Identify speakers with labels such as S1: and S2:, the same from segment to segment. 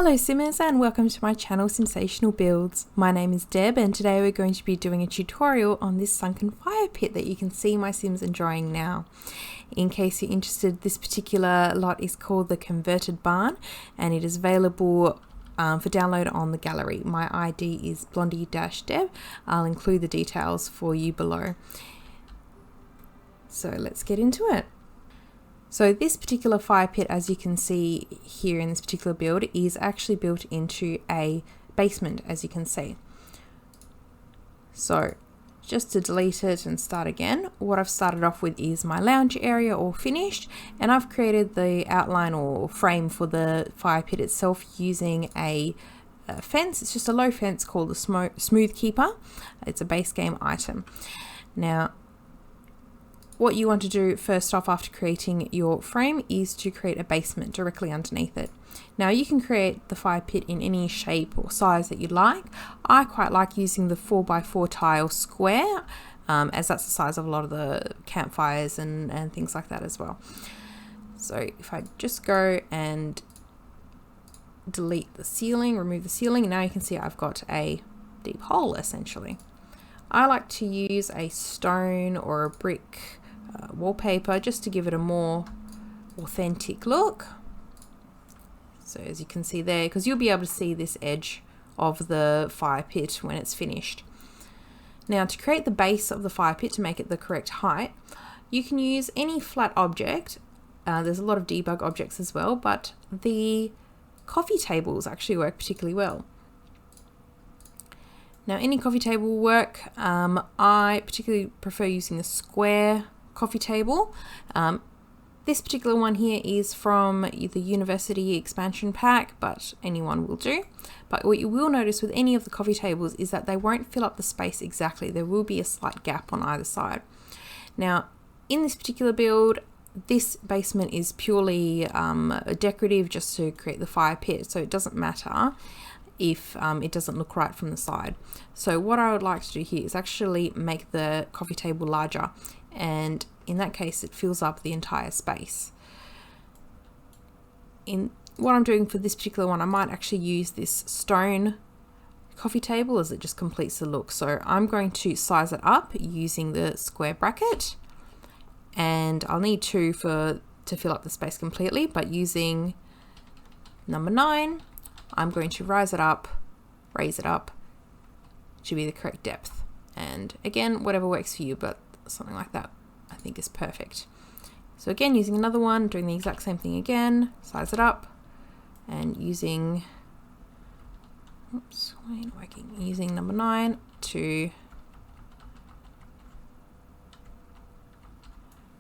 S1: Hello Simmers and welcome to my channel Sensational Builds. My name is Deb and today we're going to be doing a tutorial on this sunken fire pit that you can see my Sims enjoying now. In case you're interested, this particular lot is called the Converted Barn and it is available for download on the gallery. My ID is blondie-deb. I'll include the details for you below. So let's get into it. So this particular fire pit, as you can see here in this particular build, is actually built into a basement, as you can see. So just to delete it and start again, what I've started off with is my lounge area all finished, and I've created the outline or frame for the fire pit itself using a fence. It's just a low fence called the Smooth Keeper. It's a base game item. Now, what you want to do first off after creating your frame is to create a basement directly underneath it. Now you can create the fire pit in any shape or size that you like. I quite like using the 4x4 tile square as that's the size of a lot of the campfires and things like that as well. So if I just go and delete the ceiling, remove the ceiling, now you can see I've got a deep hole essentially. I like to use a stone or a brick wallpaper just to give it a more authentic look. So as you can see there, because you'll be able to see this edge of the fire pit when it's finished. Now to create the base of the fire pit to make it the correct height, you can use any flat object. There's a lot of debug objects as well, but the coffee tables actually work particularly well. Now any coffee table will work. I particularly prefer using the square coffee table. This particular one here is from the University expansion pack, but anyone will do. But what you will notice with any of the coffee tables is that they won't fill up the space exactly. There will be a slight gap on either side. Now in this particular build, this basement is purely decorative, just to create the fire pit, so it doesn't matter if it doesn't look right from the side. So what I would like to do here is actually make the coffee table larger, and in that case it fills up the entire space. In what I'm doing for this particular one, I might actually use this stone coffee table as it just completes the look. So I'm going to size it up using the square bracket, and I'll need two to fill up the space completely, but using number 9 I'm going to raise it up to be the correct depth. And again, whatever works for you, but something like that I think is perfect. So again, using another one, doing the exact same thing again, size it up, and using, using number 9 to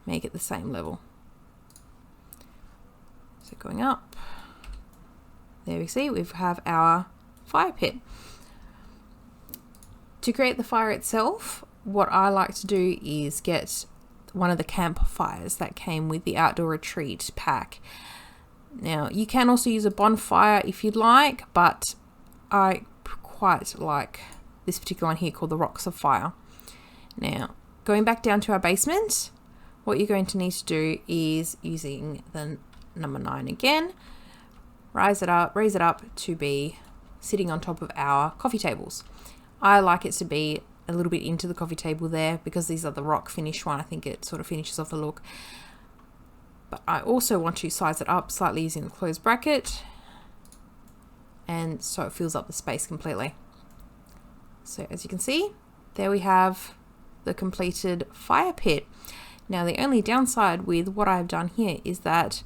S1: make it the same level. So going up, there we see we have our fire pit. To create the fire itself, what I like to do is get one of the campfires that came with the outdoor retreat pack. Now you can also use a bonfire if you'd like, but I quite like this particular one here called the Rocks of Fire. Now going back down to our basement, what you're going to need to do is using the number 9 again, raise it up to be sitting on top of our coffee tables. I like it to be a little bit into the coffee table there because these are the rock finish one. I think it sort of finishes off the look. But I also want to size it up slightly using the closed bracket, and so it fills up the space completely. So as you can see, there we have the completed fire pit. Now the only downside with what I've done here is that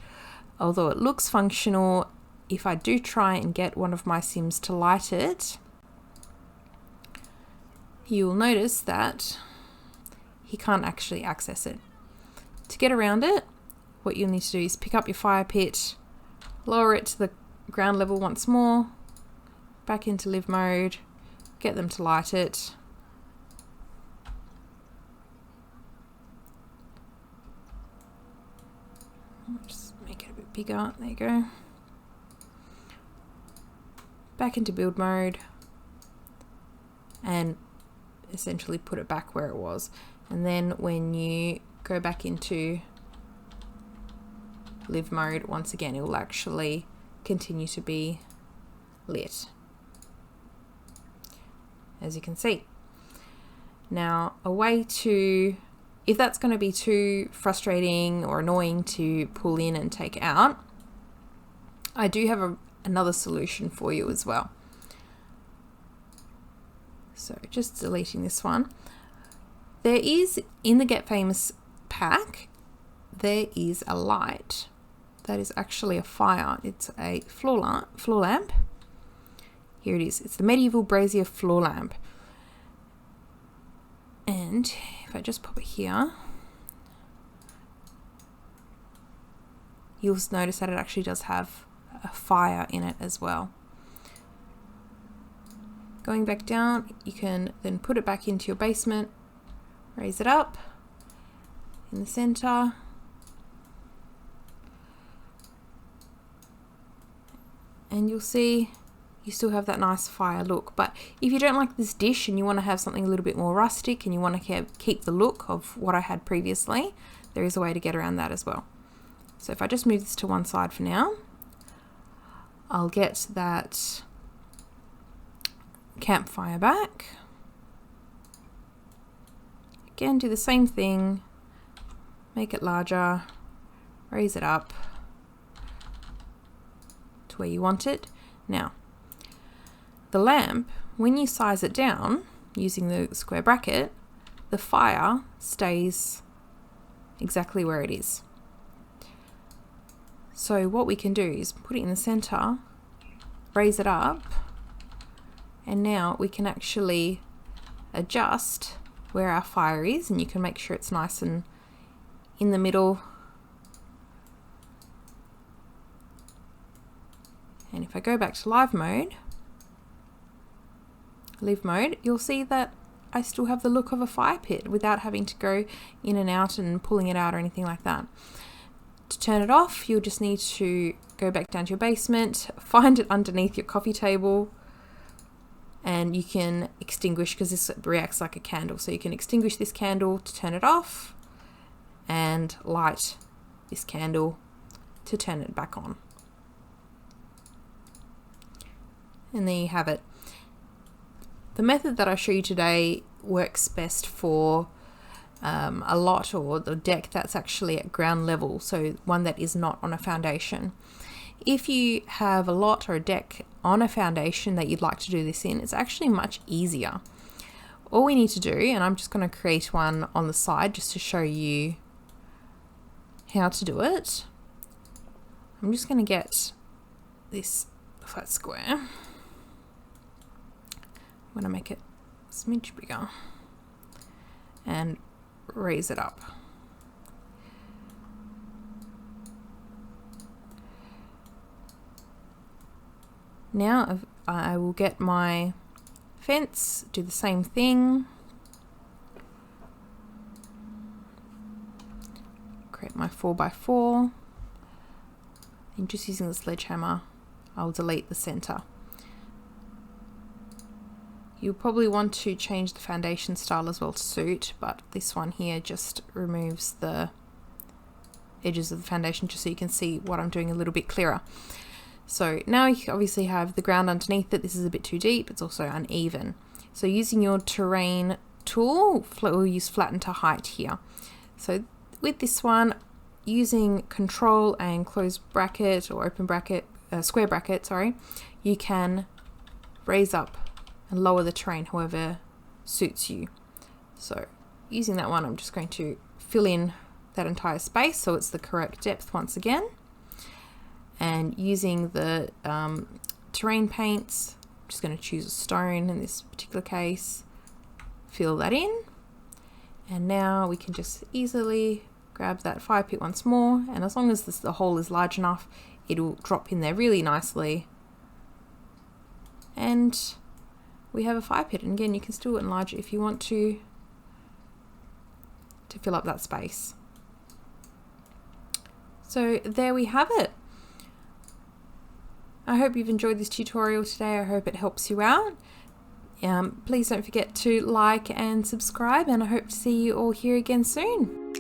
S1: although it looks functional, if I do try and get one of my Sims to light it, you will notice that he can't actually access it. To get around it, what you'll need to do is pick up your fire pit, lower it to the ground level once more, back into live mode, get them to light it. Just make it a bit bigger, there you go. Back into build mode and essentially put it back where it was, and then when you go back into live mode once again, it will actually continue to be lit, as you can see. Now, a way to, if that's going to be too frustrating or annoying to pull in and take out, I do have another solution for you as well. So just deleting this one. There is, in the Get Famous pack, there is a light that is actually a fire. It's a floor lamp. Here it is. It's the Medieval Brazier floor lamp. And if I just pop it here, you'll notice that it actually does have a fire in it as well. Going back down, you can then put it back into your basement, raise it up in the center, and you'll see you still have that nice fire look. But if you don't like this dish and you want to have something a little bit more rustic and you want to keep the look of what I had previously, there is a way to get around that as well. So if I just move this to one side for now, I'll get that campfire back. Again, do the same thing, make it larger, raise it up to where you want it. Now, the lamp, when you size it down using the square bracket, the fire stays exactly where it is. So what we can do is put it in the center, raise it up, and now we can actually adjust where our fire is, and you can make sure it's nice and in the middle. And if I go back to live mode, you'll see that I still have the look of a fire pit without having to go in and out and pulling it out or anything like that. To turn it off, you'll just need to go back down to your basement, find it underneath your coffee table, and you can extinguish, because this reacts like a candle. So you can extinguish this candle to turn it off and light this candle to turn it back on. And there you have it. The method that I show you today works best for a lot, or the deck that's actually at ground level, so one that is not on a foundation. If you have a lot or a deck on a foundation that you'd like to do this in, it's actually much easier. All we need to do, and I'm just going to create one on the side just to show you how to do it. I'm just going to get this flat square. I'm going to make it a smidge bigger and raise it up. Now I will get my fence, do the same thing, create my 4x4, and just using the sledgehammer I'll delete the center. You'll probably want to change the foundation style as well to suit, but this one here just removes the edges of the foundation just so you can see what I'm doing a little bit clearer. So now you obviously have the ground underneath it. This is a bit too deep, it's also uneven. So using your terrain tool, we'll use flatten to height here. So with this one, using control and close bracket or open bracket, square bracket, sorry, you can raise up and lower the terrain however suits you. So using that one, I'm just going to fill in that entire space so it's the correct depth once again. And using the terrain paints, I'm just going to choose a stone in this particular case, fill that in, and now we can just easily grab that fire pit once more, and as long as the hole is large enough, it'll drop in there really nicely, and we have a fire pit. And again, you can still enlarge it if you want to fill up that space. So there we have it. I hope you've enjoyed this tutorial today. I hope it helps you out. Please don't forget to like and subscribe, and I hope to see you all here again soon.